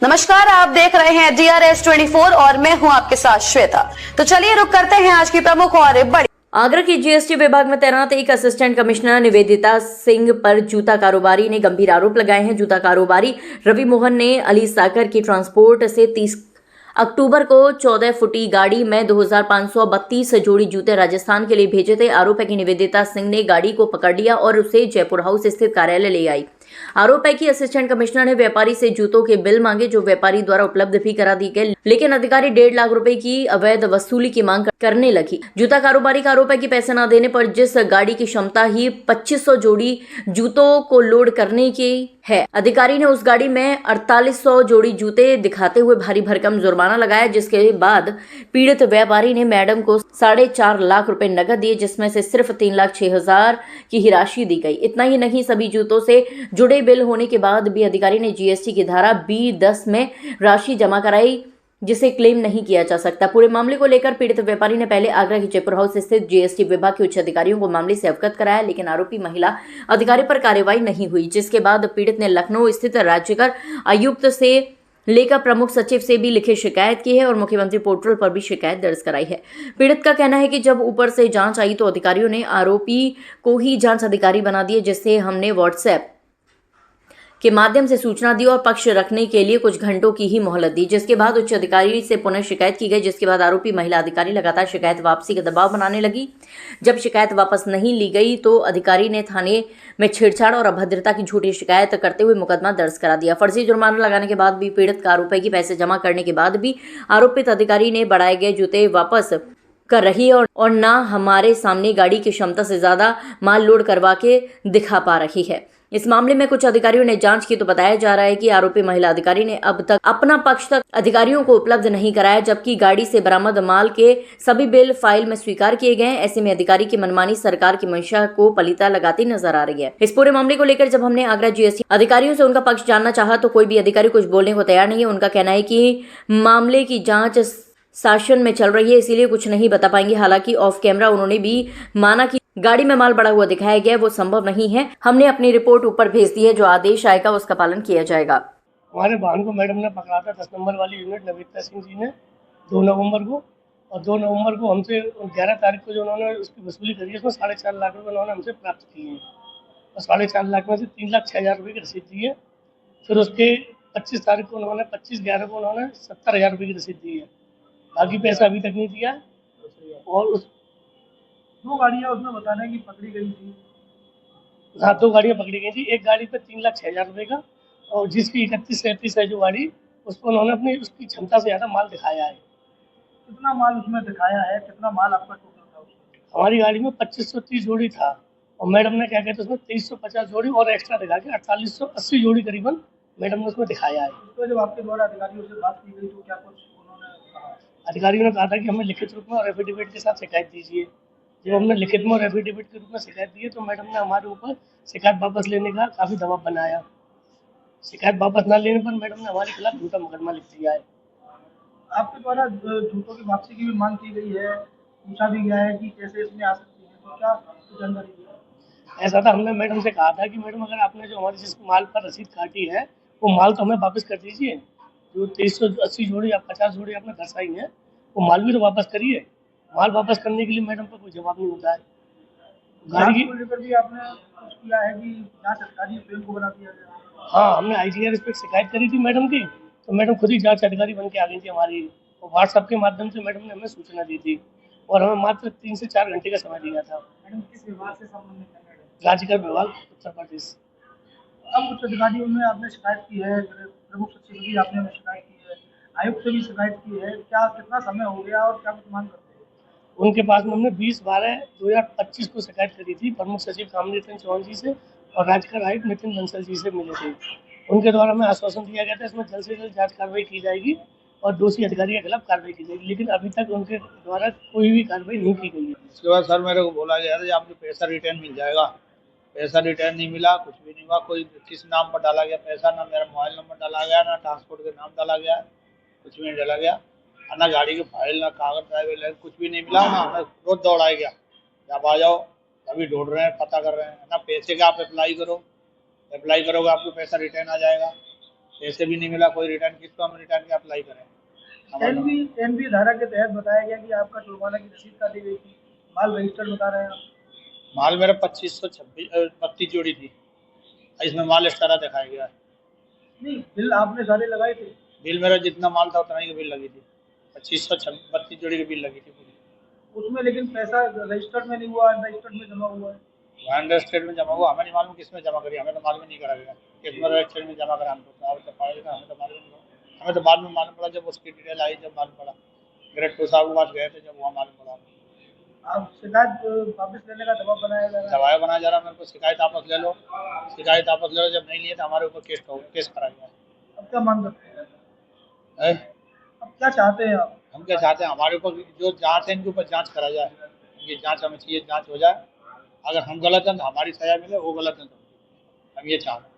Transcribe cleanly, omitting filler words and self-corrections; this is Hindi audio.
नमस्कार, आप देख रहे हैं DRS24 और मैं हूं आपके साथ श्वेता। तो चलिए रुक करते हैं आज की प्रमुख और बड़ी। आगरा की जीएसटी विभाग में तैनात एक असिस्टेंट कमिश्नर निवेदिता सिंह पर जूता कारोबारी ने गंभीर आरोप लगाए हैं। जूता कारोबारी रवि मोहन ने अली साकर की ट्रांसपोर्ट से 30 अक्टूबर को 14 फुटी गाड़ी में 2532 जोड़ी जूते राजस्थान के लिए भेजे थे। आरोप है कि निवेदिता सिंह ने गाड़ी को पकड़ लिया और उसे जयपुर हाउस स्थित कार्यालय ले आई। आरोप है कि असिस्टेंट कमिश्नर ने व्यापारी से जूतों के बिल मांगे, जो व्यापारी द्वारा उपलब्ध भी करा दी गए, लेकिन अधिकारी 1.5 लाख रुपए की अवैध वसूली की मांग करने लगी। जूता कारोबारी का आरोप है कि पैसे न देने पर जिस गाड़ी की क्षमता ही 2500 जोड़ी जूतों को लोड करने की है, अधिकारी ने उस गाड़ी में 4800 जोड़ी जूते दिखाते हुए भारी भरकम जुर्माना लगाया, जिसके बाद पीड़ित व्यापारी ने मैडम को 4.5 लाख रुपए नकद दिए, जिसमें से सिर्फ 3,06,000 की ही राशि दी गई। इतना ही नहीं, सभी जूतों से जुड़े बिल होने के बाद भी अधिकारी ने जीएसटी की धारा B10 में राशि जमा कराई, जिसे क्लेम नहीं किया जा सकता। पूरे मामले को लेकर पीड़ित व्यापारी ने पहले आगरा के जयपुर हाउस स्थित जीएसटी विभाग के उच्च अधिकारियों को मामले से अवगत कराया, लेकिन आरोपी महिला अधिकारी पर कार्रवाई नहीं हुई, जिसके बाद पीड़ित ने लखनऊ स्थित राज्यकर आयुक्त से लेकर प्रमुख सचिव से भी लिखित शिकायत की है और मुख्यमंत्री पोर्टल पर भी शिकायत दर्ज कराई है। पीड़ित का कहना है कि जब ऊपर से जांच आई तो अधिकारियों ने आरोपी को ही जांच अधिकारी बना दिया, जिससे हमने व्हाट्सएप के माध्यम से सूचना दी और पक्ष रखने के लिए कुछ घंटों की ही मोहलत दी, जिसके बाद उच्च अधिकारी से पुनः शिकायत की गई, जिसके बाद आरोपी महिला अधिकारी लगातार शिकायत वापसी का दबाव बनाने लगी। जब शिकायत वापस नहीं ली गई तो अधिकारी ने थाने में छेड़छाड़ और अभद्रता की झूठी शिकायत करते हुए मुकदमा दर्ज करा दिया। फर्जी जुर्माना लगाने के बाद भी पीड़ित का आरोप है कि पैसे जमा करने के बाद भी आरोपित अधिकारी ने बढ़ाए गए जूते वापस कर रही है और ना हमारे सामने गाड़ी की क्षमता से ज्यादा माल लोड करवा के दिखा पा रही है। इस मामले में कुछ अधिकारियों ने जांच की तो बताया जा रहा है कि आरोपी महिला अधिकारी ने अब तक अपना पक्ष तक अधिकारियों को उपलब्ध नहीं कराया, जबकि गाड़ी से बरामद माल के सभी बिल फाइल में स्वीकार किए गए हैं। ऐसे में अधिकारी की मनमानी सरकार की मंशा को पलीता लगाती नजर आ रही है। इस पूरे मामले को लेकर जब हमने आगरा जीएसटी अधिकारियों से उनका पक्ष जानना चाहा तो कोई भी अधिकारी कुछ बोलने को तैयार नहीं है। उनका कहना है कि मामले की जाँच शासन में चल रही है, इसीलिए कुछ नहीं बता पाएंगे। हालांकि ऑफ कैमरा उन्होंने भी माना कि गाड़ी में माल बढ़ा हुआ दिखाया गया, वो संभव नहीं है। हमने अपनी रिपोर्ट ऊपर भेज दी है, जो आदेश आएगा उसका पालन किया जाएगा। हमारे वाहन को मैडम ने पकड़ा था 10 नंबर वाली यूनिट निवेदिता सिंह जी ने 2 नवंबर को, और 2 नवंबर को हमसे 11 तारीख को जो उन्होंने उसकी वसूली करी है, उसमें 4.5 लाख रुपये उन्होंने हमसे प्राप्त किए हैं और 4.5 लाख में से 3,06,000 रुपये की रसीद दी है। फिर उसके 25 तारीख को उन्होंने 25/11 को उन्होंने 70,000 रुपये की रसीद दी है। बाकी पैसा अभी तक नहीं दिया। और उस 2 गाड़ियाँ उसमें बताना है कि पकड़ी गई थी। हाँ, 2 गाड़ियाँ पकड़ी गई थी। एक गाड़ी पे 3,06,000 रुपये का, और जिसकी 31-33 है जो गाड़ी, उसको उन्होंने अपनी उसकी क्षमता से ज़्यादा माल दिखाया है। कितना माल उसमें दिखाया है? कितना माल आपका टोटल था उसमें? हमारी गाड़ी में 2530 जोड़ी था और मैडम ने क्या कहते हैं उसमें 2350 जोड़ी और एक्स्ट्रा दिखा के 4880 जोड़ी करीबन मैडम ने उसमें दिखाया है। तो जब आपके द्वारा अधिकारियों से बात की गई तो क्या कुछ उन्होंने कहा? अधिकारियों ने कहा था कि हमें लिखित रूप में और एफिडेविट के साथ शिकायत दीजिए। जब हमने लिखित में और एफिडेविट के रूप में शिकायत दी है तो मैडम ने हमारे ऊपर शिकायत वापस लेने का काफ़ी दबाव बनाया। शिकायत वापस न लेने पर मैडम ने हमारे खिलाफ झूठा मुकदमा लिख दिया है। आपके द्वारा जूतों की वापसी की भी मांग की गई है, पूछा भी गया है कि कैसे इसमें आ सकती है, तो क्या जानकारी दी? ऐसा था, हमने मैडम से कहा था कि मैडम अगर आपने जो हमारे जिस माल पर रसीद काटी है वो माल तो हमें वापस कर दीजिए। जो 2380 जोड़ी या 50 जोड़ी आपने दर्शाई है वो माल भी तो वापस करिए। माल वापस करने के लिए मैडम का कोई जवाब नहीं होता है। गाड़ी को लेकर भी आपने कुछ किया है कि जांच अधिकारी फेल को बना दिया गया? हाँ, हमने IGRS पे शिकायत करी थी मैडम की, तो मैडम खुद ही जांच अधिकारी बन के आ गई थी हमारी, और व्हाट्सएप के माध्यम से मैडम ने हमें सूचना दी थी और हमें मात्र 3 से 4 घंटे का समय दिया था। मैडम किस विभाग से संबंधित है? राज्यकर विभाग, उत्तर प्रदेश। अब उच्च अधिकारियों में आपने शिकायत की है, प्रमुख सचिव भी आपने शिकायत की है, आयुक्त से भी शिकायत की है, क्या कितना समय हो गया और क्या कुछ मांग करते हैं? उनके पास में हमने 20/12/2025 को शिकायत करी थी प्रमुख सचिव कामनीतन चौहान जी से और राज्यकर आयुक्त नितिन बंसल जी से मिले थे। उनके द्वारा हमें आश्वासन दिया गया था इसमें जल्द से जल्द जांच कार्रवाई की जाएगी और दोषी अधिकारी के खिलाफ कार्रवाई की जाएगी, लेकिन अभी तक उनके द्वारा कोई भी कार्रवाई नहीं की गई है। उसके बाद सर मेरे को बोला गया था आपको पैसा रिटर्न मिल जाएगा। पैसा रिटर्न नहीं मिला, कुछ भी नहीं हुआ। कोई किस नाम पर डाला गया पैसा, ना मेरा मोबाइल नंबर डाला गया, ना ट्रांसपोर्ट के नाम डाला गया, कुछ भी नहीं डाला गया, ना गाड़ी के फाइल, ना कागज, ड्राइवर, कुछ भी नहीं मिला। ना हमें रोज दौड़ाया गया, आप आ जाओ, अभी ढूंढ रहे हैं, पता कर रहे हैं। ना पैसे का आप अप्लाई करो, अप्लाई करोगे आपको पैसा रिटर्न आ जाएगा। पैसे भी नहीं मिला, कोई रिटर्न किस्त तो हम रिटर्न की अप्लाई करें। हमारे एनबी धारा के तहत बताया गया कि आपका जुर्माना की रसीद काटी गई थी, माल रजिस्टर्ड बता रहे हैं आप। माल मेरा 32 जोड़ी थी, इसमें माल एक्स्ट्रा दिखाया गया है। नहीं, बिल आपने सारे लगाए थे। बिल मेरा जितना माल था उतना ही की बिल लगी थी, 32 जोड़ी की बिल लगी थी पूरी। उसमें लेकिन पैसा रजिस्टर्ड में नहीं हुआ, अनरजिस्टर्ड में जमा हुआ है। अंडर स्टेट में जमा हुआ, हमें नहीं मालूम किस में जमा करी, हमें तो मालूम नहीं करा गया किसमें रजिस्टर में जमा करा। हमको तो पाएगा, हमें तो मालूम नहीं हुआ। हमें तो बाद में मालूम पड़ा, जब उसकी डिटेल आई, जब मालूम पड़ा ग्रेड 2 साहब के पास गए थे, जब वहाँ मालूम पड़ा। आप शिकायत वापस लेने का दबाव बनाया जा रहा है। दबाया बना जा रहा, मेरे को शिकायत वापस ले लो, शिकायत वापस ले लो। जब नहीं लिए तो हमारे ऊपर केस करा गया अब क्या मांग करते हैं, है। अब क्या चाहते हैं आप? हम क्या चाहते हैं, हमारे ऊपर जो जांच है इनके ऊपर जांच करा जाए, ये जांच हमें चाहिए, जांच हो जाए। अगर हम गलत हैं तो हमारी सजा मिले, वो गलत है तो हम ये चाहते हैं।